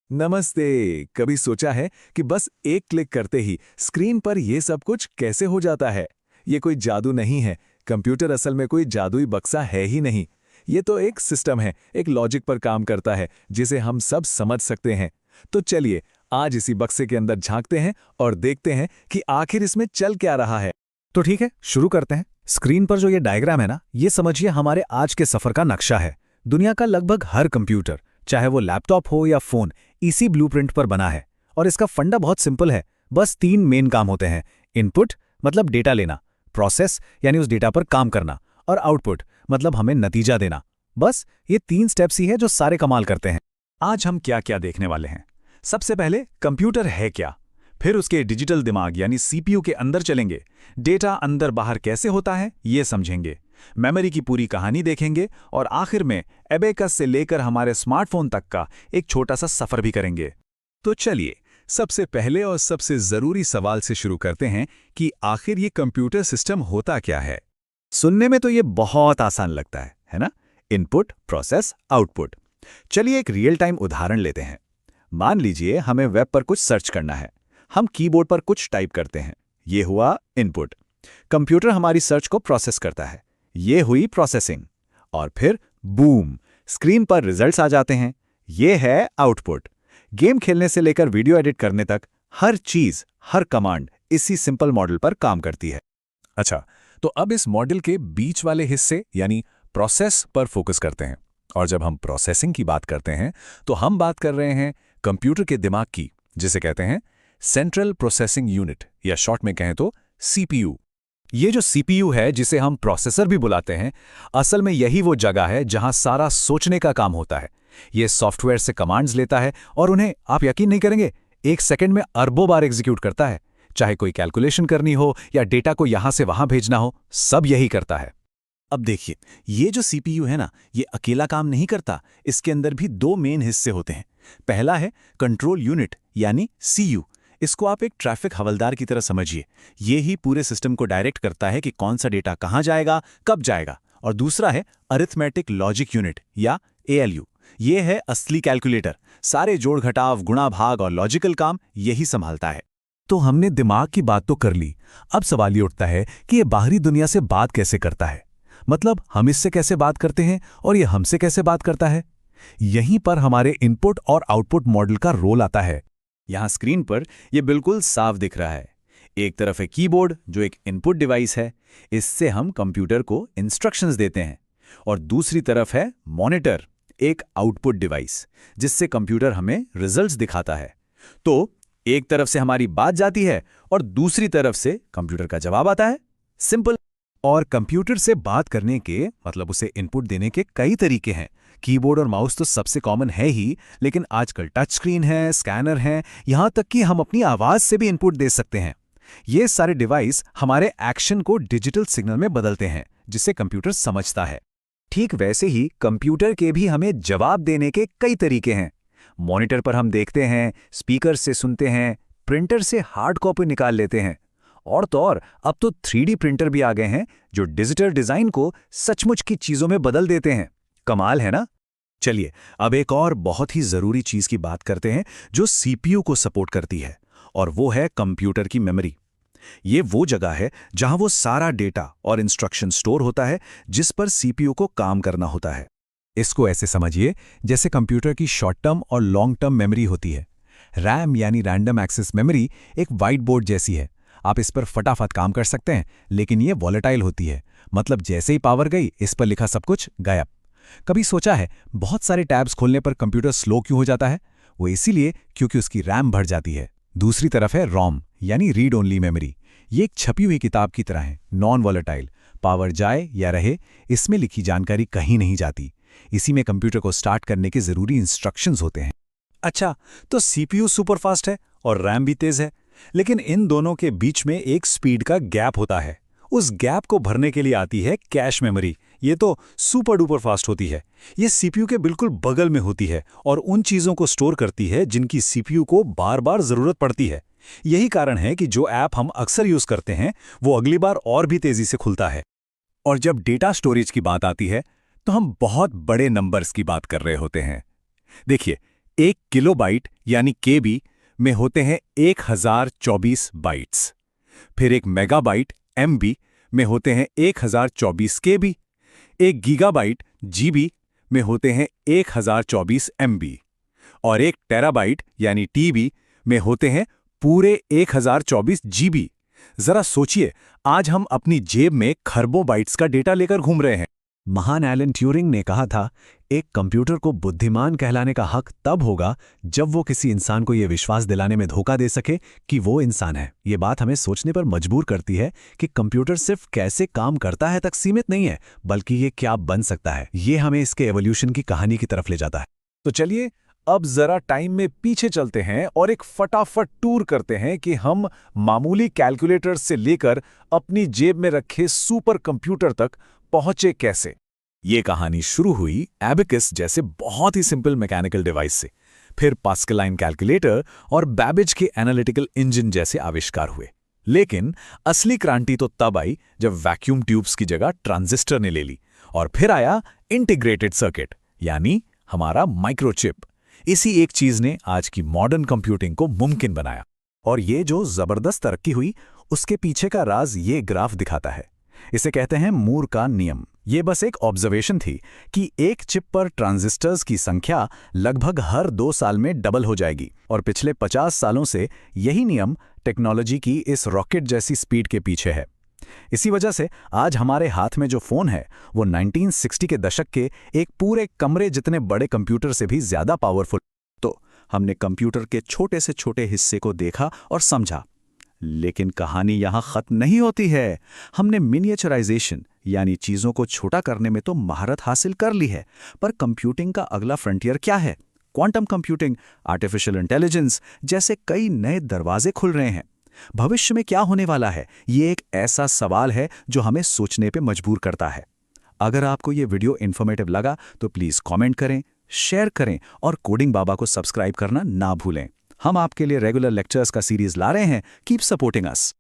नमस्ते। कभी सोचा है कि बस एक क्लिक करते ही स्क्रीन पर ये सब कुछ कैसे हो जाता है? ये कोई जादू नहीं है। कंप्यूटर असल में कोई जादुई बक्सा है ही नहीं। ये तो एक सिस्टम है, एक लॉजिक पर काम करता है जिसे हम सब समझ सकते हैं। तो चलिए आज इसी बक्से के अंदर झांकते हैं और देखते हैं कि आखिर इसमें चल क्या रहा है। तो ठीक है, शुरू करते हैं। स्क्रीन पर जो ये डायग्राम है ना, ये समझिए हमारे आज के सफर का नक्शा है। दुनिया का लगभग हर कंप्यूटर, चाहे वो लैपटॉप हो या फोन, इसी ब्लूप्रिंट पर बना है। और इसका फंडा बहुत सिंपल है। बस 3 मेन काम होते हैं। इनपुट मतलब डेटा लेना, प्रोसेस यानी उस डेटा पर काम करना, और आउटपुट मतलब हमें नतीजा देना। बस ये 3 स्टेप्स ही है जो सारे कमाल करते हैं। आज हम क्या क्या देखने वाले हैं? सबसे पहले कंप्यूटर है क्या, फिर उसके डिजिटल दिमाग यानी सीपीयू के अंदर चलेंगे, डेटा अंदर बाहर कैसे होता है ये समझेंगे, मेमोरी की पूरी कहानी देखेंगे, और आखिर में एबेकस से लेकर हमारे स्मार्टफोन तक का एक छोटा सा सफर भी करेंगे। तो चलिए सबसे पहले और सबसे जरूरी सवाल से शुरू करते हैं कि आखिर ये कंप्यूटर सिस्टम होता क्या है। सुनने में तो ये बहुत आसान लगता है ना? Input, process, output. चलिए एक रियल टाइम उदाहरण लेते हैं। मान लीजिए हमें वेब पर कुछ सर्च करना है। हम कीबोर्ड पर कुछ टाइप करते हैं। ये हुआ इनपुट। कंप्यूटर हमारी सर्च को प्रोसेस करता है। ये हुई प्रोसेसिंग। और फिर बूम, स्क्रीन पर रिजल्ट्स आ जाते हैं। ये है आउटपुट। गेम खेलने से लेकर वीडियो एडिट करने तक हर चीज, हर कमांड इसी सिंपल मॉडल पर काम करती है। अच्छा, तो अब इस मॉडल के बीच वाले हिस्से यानी प्रोसेस पर फोकस करते हैं। और जब हम प्रोसेसिंग की बात करते हैं तो हम बात कर रहे हैं कंप्यूटर के दिमाग की, जिसे कहते हैं सेंट्रल प्रोसेसिंग यूनिट, या शॉर्ट में कहें तो सीपीयू। ये जो सीपीयू है, जिसे हम प्रोसेसर भी बुलाते हैं, असल में यही वो जगह है जहां सारा सोचने का काम होता है। ये सॉफ्टवेयर से कमांड्स लेता है और उन्हें, आप यकीन नहीं करेंगे, 1 सेकंड में अरबों बार एग्जीक्यूट करता है। चाहे कोई कैलकुलेशन करनी हो या डेटा को यहां से वहां भेजना हो, सब यही करता है। अब देखिए, ये जो सीपीयू है ना, ये अकेला काम नहीं करता। इसके अंदर भी 2 मेन हिस्से होते हैं। पहला है कंट्रोल यूनिट यानी सीयू। इसको आप एक ट्रैफिक हवलदार की तरह समझिए। ये ही पूरे सिस्टम को डायरेक्ट करता है कि कौन सा डेटा कहाँ जाएगा, कब जाएगा। और दूसरा है अरिथमेटिक लॉजिक यूनिट या एएलयू। ये है असली कैलकुलेटर। सारे जोड़ घटाव, गुणा भाग और लॉजिकल काम यही संभालता है। तो हमने दिमाग की बात तो कर ली। अब सवाल ये उठता है कि ये बाहरी दुनिया से बात कैसे करता है। मतलब हम इससे कैसे बात करते हैं और ये हमसे कैसे बात करता है। यहीं पर हमारे इनपुट और आउटपुट मॉडल का रोल आता है। यहाँ स्क्रीन पर यह बिल्कुल साफ दिख रहा है। एक तरफ है कीबोर्ड, जो एक इनपुट डिवाइस है। इससे हम कंप्यूटर को इंस्ट्रक्शंस देते हैं। और दूसरी तरफ है मॉनिटर, एक आउटपुट डिवाइस, जिससे कंप्यूटर हमें रिजल्ट्स दिखाता है। तो एक तरफ से हमारी बात जाती है और दूसरी तरफ से कंप्यूटर का जवाब आता है। सिंपल। और कंप्यूटर से बात करने के, मतलब उसे इनपुट देने के कई तरीके हैं। कीबोर्ड और माउस तो सबसे कॉमन है ही, लेकिन आजकल टच स्क्रीन है, स्कैनर है, यहां तक कि हम अपनी आवाज से भी इनपुट दे सकते हैं। ये सारे डिवाइस हमारे एक्शन को डिजिटल सिग्नल में बदलते हैं, जिसे कंप्यूटर समझता है। ठीक वैसे ही कंप्यूटर के भी हमें जवाब देने के कई तरीके हैं। मॉनिटर पर हम देखते हैं, स्पीकर से सुनते हैं, प्रिंटर से हार्ड कॉपी निकाल लेते हैं। और तो और अब तो 3D प्रिंटर भी आ गए हैं, जो डिजिटल डिजाइन को सचमुच की चीजों में बदल देते हैं। कमाल है ना? चलिए अब एक और बहुत ही जरूरी चीज की बात करते हैं जो सीपीयू को सपोर्ट करती है, और वो है कंप्यूटर की मेमोरी। ये वो जगह है जहां वो सारा डेटा और इंस्ट्रक्शन स्टोर होता है, जिस पर सीपीयू को काम करना होता है। इसको ऐसे समझिए जैसे कंप्यूटर की शॉर्ट टर्म और लॉन्ग टर्म मेमोरी होती है। रैम यानी रैंडम एक्सेस मेमोरी एक व्हाइट बोर्ड जैसी है। आप इस पर फटाफट काम कर सकते हैं, लेकिन ये वॉलेटाइल होती है। मतलब जैसे ही पावर गई, इस पर लिखा सब कुछ गायब। कभी सोचा है बहुत सारे टैब्स खोलने पर कंप्यूटर स्लो क्यों हो जाता है? वो इसीलिए क्योंकि उसकी रैम भर जाती है। दूसरी तरफ है रॉम यानी रीड ओनली मेमोरी। ये एक छपी हुई किताब की तरह है, नॉन वॉलेटाइल। पावर जाए या रहे, इसमें लिखी जानकारी कहीं नहीं जाती। इसी में कंप्यूटर को स्टार्ट करने के जरूरी इंस्ट्रक्शंस होते हैं। अच्छा, तो सीपीयू सुपरफास्ट है और रैम भी तेज है, लेकिन इन दोनों के बीच में एक स्पीड का गैप होता है। उस गैप को भरने के लिए आती है कैश मेमोरी। ये तो सुपर डुपर फास्ट होती है। ये सीपीयू के बिल्कुल बगल में होती है और उन चीजों को स्टोर करती है जिनकी सीपीयू को बार बार जरूरत पड़ती है। यही कारण है कि जो ऐप हम अक्सर यूज करते हैं, वो अगली बार और भी तेजी से खुलता है। और जब डेटा स्टोरेज की बात आती है, तो हम बहुत बड़े नंबर्स की बात कर रहे होते हैं। देखिए, 1 किलोबाइट यानी केबी में होते हैं 1024 बाइट्स। फिर 1 मेगाबाइट एमबी में होते हैं 1024 केबी। 1 गीगाबाइट जीबी में होते हैं 1024 एमबी। और 1 टेराबाइट यानी टीबी में होते हैं पूरे 1024 जीबी। जरा सोचिए, आज हम अपनी जेब में खरबों बाइट्स का डेटा लेकर घूम रहे हैं। महान एलन ट्यूरिंग ने कहा था, एक कंप्यूटर को बुद्धिमान कहलाने का हक तब होगा जब वो किसी इंसान को यह विश्वास दिलाने में धोखा दे सके कि वो इंसान है। ये बात हमें सोचने पर मजबूर करती है कि कंप्यूटर सिर्फ कैसे काम करता है तक सीमित नहीं है, बल्कि ये क्या बन सकता है। ये हमें इसके एवोल्यूशन की कहानी की तरफ ले जाता है। तो चलिए अब जरा टाइम में पीछे चलते हैं और एक फटाफट टूर करते हैं कि हम मामूली कैलकुलेटर से लेकर अपनी जेब में रखे सुपर कंप्यूटर तक पहुंचे कैसे। ये कहानी शुरू हुई एबेकस जैसे बहुत ही सिंपल मैकेनिकल डिवाइस से, फिर पास्कलाइन कैलकुलेटर और बैबेज के एनालिटिकल इंजन जैसे आविष्कार हुए। लेकिन असली क्रांति तो तब आई जब वैक्यूम ट्यूब्स की जगह ट्रांजिस्टर ने ले ली, और फिर आया इंटीग्रेटेड सर्किट यानी हमारा माइक्रोचिप। इसी एक चीज ने आज की मॉडर्न कंप्यूटिंग को मुमकिन बनाया। और ये जो जबरदस्त तरक्की हुई, उसके पीछे का राज ये ग्राफ दिखाता है। इसे कहते हैं मूर का नियम। ये बस एक ऑब्जर्वेशन थी कि एक चिप पर ट्रांजिस्टर्स की संख्या लगभग हर 2 साल में डबल हो जाएगी, और पिछले 50 सालों से यही नियम टेक्नोलॉजी की इस रॉकेट जैसी स्पीड के पीछे है। इसी वजह से आज हमारे हाथ में जो फोन है वो 1960 के दशक के एक पूरे कमरे जितने बड़े कंप्यूटर से भी ज्यादा पावरफुल। तो हमने कंप्यूटर के छोटे से छोटे हिस्से को देखा और समझा, लेकिन कहानी यहां खत्म नहीं होती है। हमने मिनिएचराइजेशन यानी चीजों को छोटा करने में तो महारत हासिल कर ली है, पर कंप्यूटिंग का अगला फ्रंटियर क्या है? क्वांटम कंप्यूटिंग, आर्टिफिशियल इंटेलिजेंस जैसे कई नए दरवाजे खुल रहे हैं। भविष्य में क्या होने वाला है, ये एक ऐसा सवाल है जो हमें सोचने पे मजबूर करता है। अगर आपको ये वीडियो इन्फॉर्मेटिव लगा तो प्लीज कमेंट करें, शेयर करें और कोडिंग बाबा को सब्सक्राइब करना ना भूलें। हम आपके लिए रेगुलर लेक्चर्स का सीरीज ला रहे हैं। Keep supporting us.